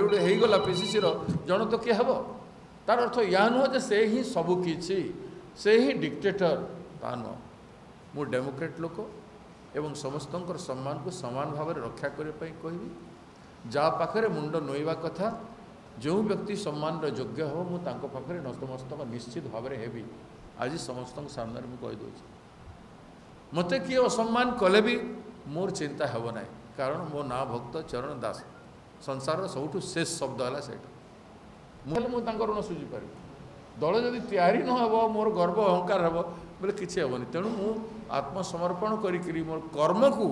गोटे हो गला पीसीसी जन तो किए हे तार अर्थ या नुह जे से ही सबकि से ही डिक्टेटर ता नुह मु डेमोक्रेट लोक एवं समस्त सम्मान को समान भाव में रक्षा करने कहबी जा पाखे मुंड नोइबा कथा जो व्यक्ति सम्मान योग्य हो मुझे नतमस्तक निश्चित भाव में हेबी आज समस्त सामने मुझे कहीदे मत किए असम्मान कले भी मोर चिंता हेब ना कारण मो ना भक्त चरण दास संसार सबुठ शेष शब्द है से मुझे ऋण सुझी पारि दल जदि तैयारी न हो मोर गर्व अहंकार हे बोले किसी हेनी तेणु मु आत्मसमर्पण करी मोर कर्म को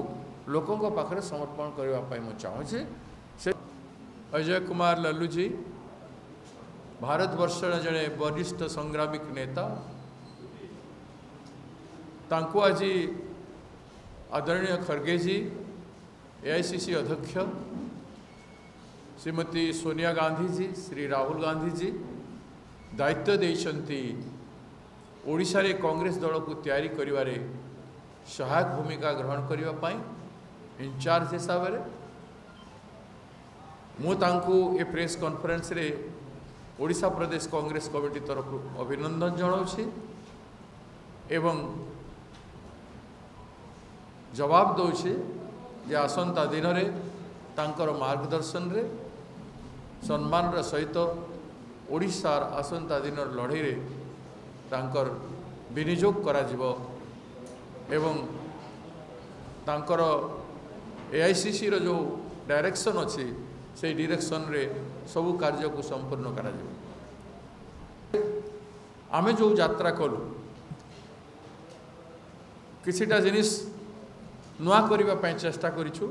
लोकों पाखे समर्पण करने मुझे चाहूँगी से अजय कुमार लल्लू जी भारतवर्ष जड़े वरिष्ठ संग्रामिक नेता तांको आज आदरणीय खड़गे जी एआईसीसी अध्यक्ष श्रीमती सोनिया गांधी जी श्री राहुल गांधी जी दायित्व देइछंती ओडिशा रे कांग्रेस दल को तैयारी करिवारे सहायक भूमिका ग्रहण करने पाई इंचार्ज हिसाब से मुझे प्रेस कॉन्फ्रेंस रे ओडिशा प्रदेश कांग्रेस कमिटी तरफ अभिनंदन जनाऊँ एवं जवाब दूचे जे आसंता दिन रे तांकर मार्गदर्शन रे सम्मान सहित ओडिशार आसंता दिन लड़ाई रे तांकर विनियोग करा जिवो एवं तांकर एआईसीसी रो जो डायरेक्शन अच्छी से डायरेक्शन रे सबु कार्य को संपूर्ण करा जिवो आमे जो यात्रा कलु किसिटा जिनिस नुआ करिबा पई चेष्टा करिछु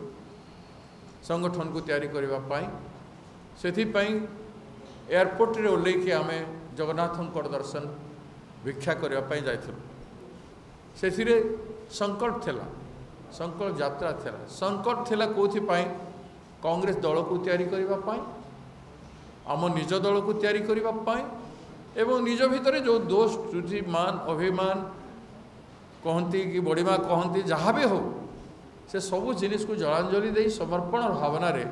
संगठन को तैयारी करिबा पई सेथि पई एयरपोर्ट रे ओल्ले के आमे जगन्नाथंकर दर्शन भिक्षा करिबा पई जाइथिलु सेथिरे संकल्प थिला संकल्प यात्रा थिला संकल्प थिला कोथि पई कांग्रेस दल को तैयारी करिबा पई आम निज दल को तैयारी करिबा पई एवं निज भितर जो दोष त्रुटि मान अभिमान कहती कि बड़ीमा कहती जहाँ भी हो से सबू जिनिस को जलांजलि दे समर्पण भावना रे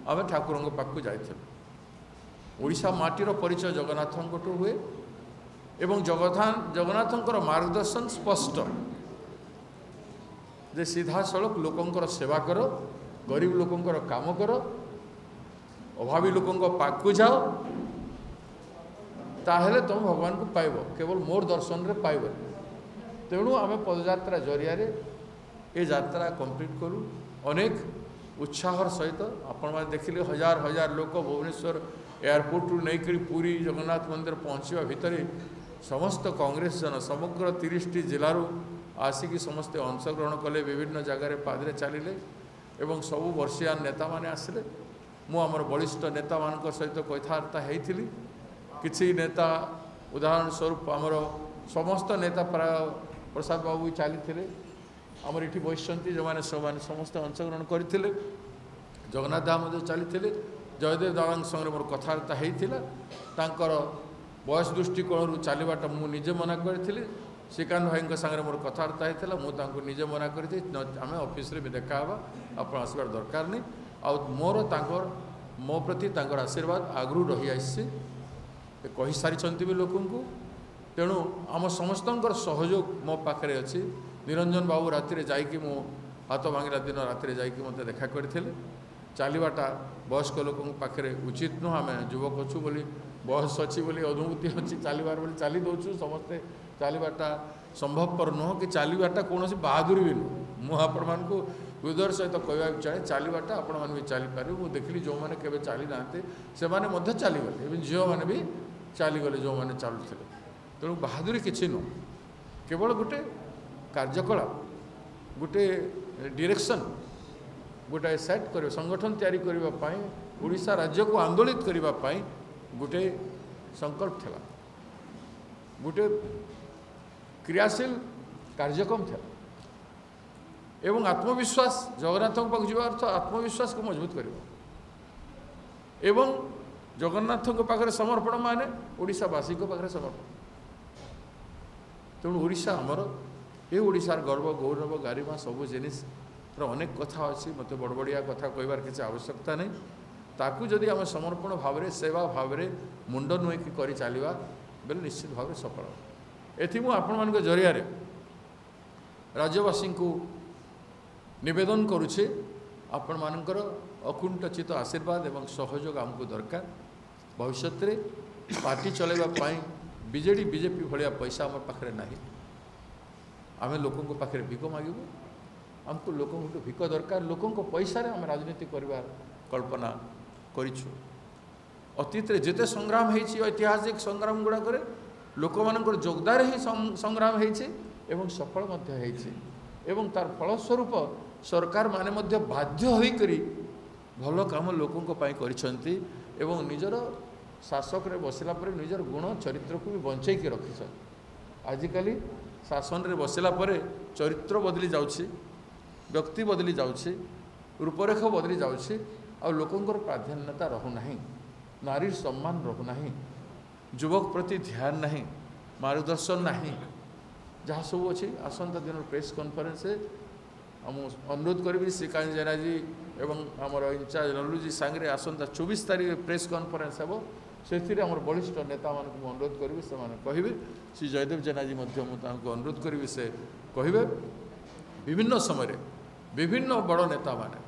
आम ठाकुर पाखु जाइथिलु ओडिशा माटीर परिचय जगन्नाथ हुए एवं जगन्नाथंकर मार्गदर्शन स्पष्ट जे सीधा सड़क लोकंकर सेवा कर गरीब लोकंकर काम कर अभावी लोकों पाखु जाओ ताहेले तुम भगवान को पाइब केवल मोर दर्शन रे पाइब तेणु आम पदयात्रा जरिया ये यात्रा कंप्लीट करूँ अनेक उत्साहर सहित आपण मैंने देखिले हजार हजार लोक भुवनेश्वर एयरपोर्ट रु नहीं पुरी जगन्नाथ मंदिर पहुँचवा भितर समस्त कांग्रेस जन समग्र 30टी जिलूर आसिकी समस्ते अंशग्रहण कले विभिन्न जगार पादरे चलिले एवं सबु वर्षियान नेता माने आसिले मु आमर बलिष्ठ नेता मान सहित कथबार्ता होती किसी नेता उदाहरण स्वरूप आमर समस्त नेता प्राय प्रसाद बाबू चली आमर ये बसती जो मैंने समस्त अंशग्रहण करते जगन्नाथ दाम चली जयदेव दादा संगे मोर कथबार्ता होता बयस दृष्टिकोण चलवाटा मुझे मना करी श्रीकांत भाई सागर मोर कथबार्ता होता मुझे निजे मना करी आम ऑफिस रे भी देखा आप आसबार दरकार नहीं आ मोर मो प्रति आशीर्वाद आगु रही आसी कही सारी भी लोक तेणु आम समस्त सहयोग मो पाखे अच्छी निरंजन बाबू राति जाकि मो हाथ भांगला दिन राति जाकि मत देखा करते चलवाटा वयस्क लोक पाखे उचित नुह आम युवक अच्छु बोली बयस अच्छी बोली अनुभूति अच्छी चलबार बोली चली दौचु समस्ते चलवाटा संभवपर नुह कि चलवाटा कौन बहादुरी भी नुह मुझे मान को हृदय सहित कहवा चाहे चलवाटा आपण मैंने भी चलीपर मुझे देखली जो मैंने केवे चली ना से चलीगले झील मैंने भी चलीगले जो मैंने चलुते तेणु बहादुरी किसी नुह केवल गोटे कार्यकलाप गोटे डायरेक्शन गोटे सेट कर संगठन तैयारी करने ओडिशा राज्य को आंदोलित करने गोटे संकल्प था गोटे क्रियाशील कार्यक्रम था एवं आत्मविश्वास जगन्नाथ पाक जा अर्थ आत्मविश्वास को मजबूत कर एवं जगन्नाथ पाखे समर्पण माने ओडिशावासी पाखे समर्पण तेणु ओडिशा आमर ये ओडिशार गर्व गौरव गारिमा सबू जिनिस अनेक कथा अच्छी मत बड़ बड़िया कथा कहबार किसी आवश्यकता नहीं ताकू जदि आम समर्पण भाव में सेवा भाव में मुंड नुईकी कर चलवा बेले निश्चित भाव में सफल एथि मु आपण मान जरिया राज्यवासी को निवेदन करुचे आपण मानकर अकुंठचित आशीर्वाद एवं सहयोग आमको दरकार भविष्य में पार्टी चलैवाई बीजेडी बीजेपी भाया पैसा आम पाखे ना आम लोकों पाखे भिक मागू आमको लोकों भिक दरकार लोकों पैसा आम राजनीति करवा कल्पना करिछु अतीत रे जेते संग्राम होइछि ऐतिहासिक संग्राम गुड़ाक लोक मानकर जोगदार ही संग्राम होइछि एवं सफल मध्य होइछि एवं तार फलस्वरूप सरकार माने मध्य बाध्य होई करी भल काम लोकों पाई करिसंती एवं निजर शासक रे बसिला पर निजर गुण चरित्र को भी बंचै के रखिछन आजिकली शासन रे बसिला पर चरित्र बदली जाउछि व्यक्ति बदली जाउछि रूपरेख बदली जाउछि आ लोकंकर प्राधान्यता रहूना नारी सम्मान रहूना युवक प्रति ध्यान नहीं मार्गदर्शन नहीं जहाँ सब अच्छी आसंता दिन प्रेस कॉन्फ्रेंस अनुरोध करी श्रीकांत जेना जी एवं आमर इंचार्ज लल्लूजी सांगे आसंता 24 तारीख प्रेस कॉन्फ्रेंस हे से वरिष्ठ नेता मान अनुरोध करी से कहे श्री जयदेव जेना जी अनुरोध करी से कहे विभिन्न समय विभिन्न बड़ नेता माने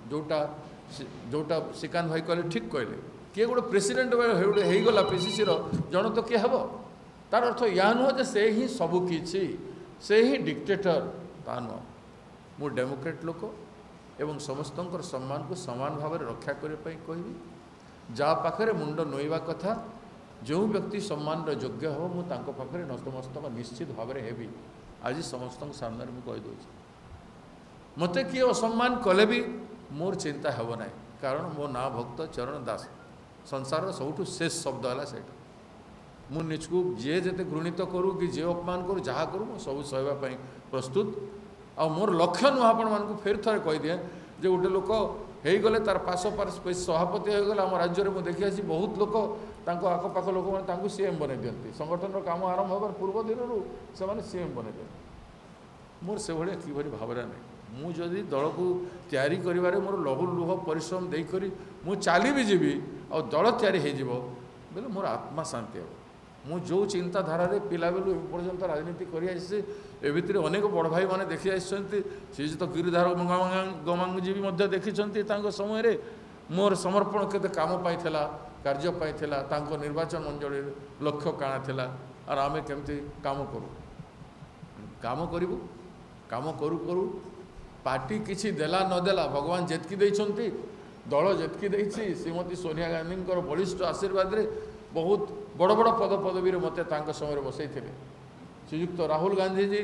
जोटा श्रीकांत भाई कहले ठीक कहले किए गोटे प्रेसिडेंट होगला पीसीसी जन तो किए हे तार अर्थ या नुह जे से ही सबकि से ही डिक्टेटर ता नुह मु डेमोक्रेट लोक एवं समस्त सम्मान को समान भाव में रक्षा करने कहबी जा पाखे मुंड नोइबा कथा जो व्यक्ति सम्मान योग्य हो मुझे नतमस्तक निश्चित भाव में हेबी आज समस्त सामने मुझे कहीदे मत किए असम्मान कले भी मोर चिंता हेब ना कारण मो ना भक्त चरण दास संसार सबुठ शेष शब्द है से मु निजको जे जेते घृणित करूँ कि जे अपमान करूँ जहाँ करूँ मु सब सहवाई प्रस्तुत आ मोर लक्ष्य नुह आपण मानक फेर थे कहीदिए जे गोटे लोक होगले तार पास सभापति होगले आम राज्य में देखी आसी बहुत लोक आखपाख लोक मैंने सीएम बनई दिखती संगठन काम आरंभ होबार पूर्व दिन से सीएम बनई दिखती मोर से भाया कि भावना नहीं मुझे दल को तैयारी करिवारे मोर लहु लुह परिश्रम देकर मु चली भी जीवी आ दल तैयारी हो बोले मोर आत्मा शांति हे मु जो चिंताधारा पिला बेलू पर्यंत राजनीति कर भितर अनेक बड़ भाई मैंने देखी आसती श्रीजुत गिरिधार गमांग भी देखी समय मोर समर्पण केते काम पाइला कार्य पाइला निर्वाचन मंडली लक्ष्य काଣା थिला और आमे केमती काम करूँ काम करू पार्टी किसी देला नदेला भगवान जेतकी देइछंती दल जेतकी देइछि श्रीमती सोनिया गांधी बलिष्ठ आशीर्वाद रे बहुत बड़ बड़ पद पदवी मते समय बसई थे श्रीयुक्त राहुल गांधी जी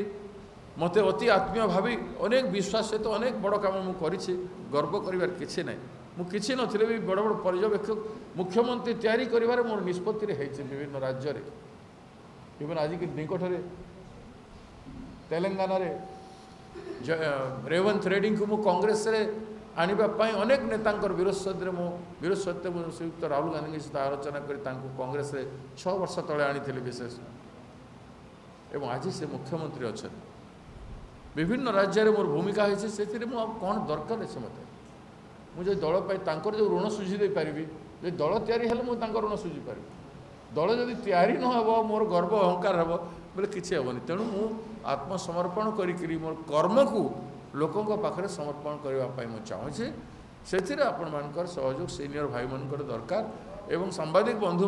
मते अति आत्मीय भावी अनेक विश्वास सहित अनेक बड़ काम मुझे गर्व कर किसी ना मुझे नथिले भी बड़ बड़ पर्यवेक्षक मुख्यमंत्री तैयारी करिवारे मोर निष्पत्ति रे हेछि विभिन्न राज्य रे इवन आज की निकट में तेलंगाना रे रेवंत रेड्डी को मु कांग्रेस रे आनिबाई अनेक नेता विरोध श्रीयुक्त राहुल गांधी सहित आलोचना कर कांग्रेस रे 6 वर्ष तले आनी विशेष एवं आज से मुख्यमंत्री अच्छा विभिन्न राज्य मोर भूमिका होती से कौन दरकार से मत मुझे दल पर जो ऋण सुझी दे पारि जो दल तैयारी हेल्ले मुझे ऋण सुझी पारि दल जदि तैयारी न हो मोर गर्व अहंकार हे बोले किसी हेनी तेणु मु आत्मसमर्पण करी मोर कर्म को लोकों पाखे समर्पण करने मुझे चाहूँगी से आपण मान सहयोग सीनियर भाई मान दरकार एवं सांबादिक बंधु